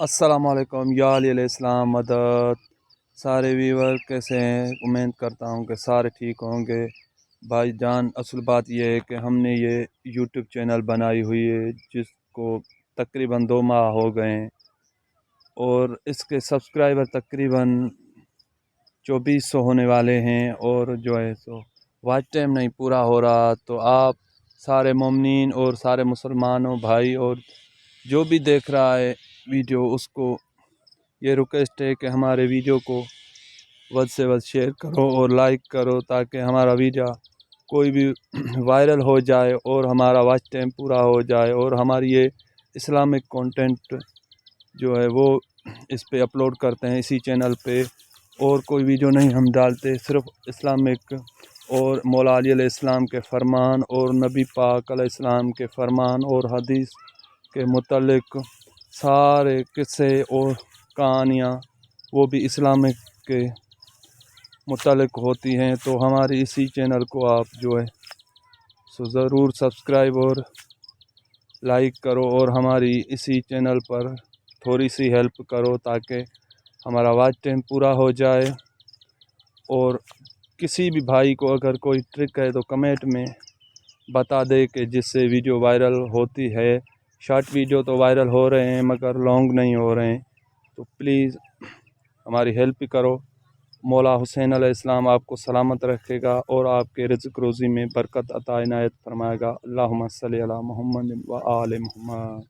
السلام علیکم یا علیہ السلام مدد سارے ویور کیسے ہیں؟ امید کرتا ہوں کہ سارے ٹھیک ہوں گے۔ بھائی جان، اصل بات یہ ہے کہ ہم نے یہ یوٹیوب چینل بنائی ہوئی ہے جس کو تقریباً 2 ماہ ہو گئے ہیں، اور اس کے سبسکرائبر تقریباً 2400 ہونے والے ہیں، اور جو ہے سو واچ ٹائم نہیں پورا ہو رہا۔ تو آپ سارے مومنین اور سارے مسلمانوں بھائی اور جو بھی دیکھ رہا ہے ویڈیو، اس کو یہ ریکویسٹ ہے کہ ہمارے ویڈیو کو ود سے ود شیئر کرو اور لائک کرو، تاکہ ہمارا ویڈیو کوئی بھی وائرل ہو جائے اور ہمارا واچ ٹائم پورا ہو جائے، اور ہماری یہ اسلامک کنٹینٹ جو ہے وہ اس پہ اپلوڈ کرتے ہیں اسی چینل پہ، اور کوئی ویڈیو نہیں ہم ڈالتے، صرف اسلامک اور مولا علی علیہ السلام کے فرمان اور نبی پاک علیہ السلام کے فرمان اور حدیث کے متعلق سارے قصے اور کہانیاں وہ بھی اسلامک کے متعلق ہوتی ہیں۔ تو ہماری اسی چینل کو آپ جو ہے سو ضرور سبسکرائب اور لائک کرو، اور ہماری اسی چینل پر تھوڑی سی ہیلپ کرو تاکہ ہمارا واچ ٹائم پورا ہو جائے۔ اور کسی بھی بھائی کو اگر کوئی ٹرک ہے تو کمنٹ میں بتا دے کہ جس سے ویڈیو وائرل ہوتی ہے۔ شارٹ ویڈیو تو وائرل ہو رہے ہیں مگر لانگ نہیں ہو رہے ہیں، تو پلیز ہماری ہیلپ کرو۔ مولا حسین علیہ السلام آپ کو سلامت رکھے گا اور آپ کے رزق روزی میں برکت عطا عنایت فرمائے گا۔ اللہم صلی علی محمد و آل محمد۔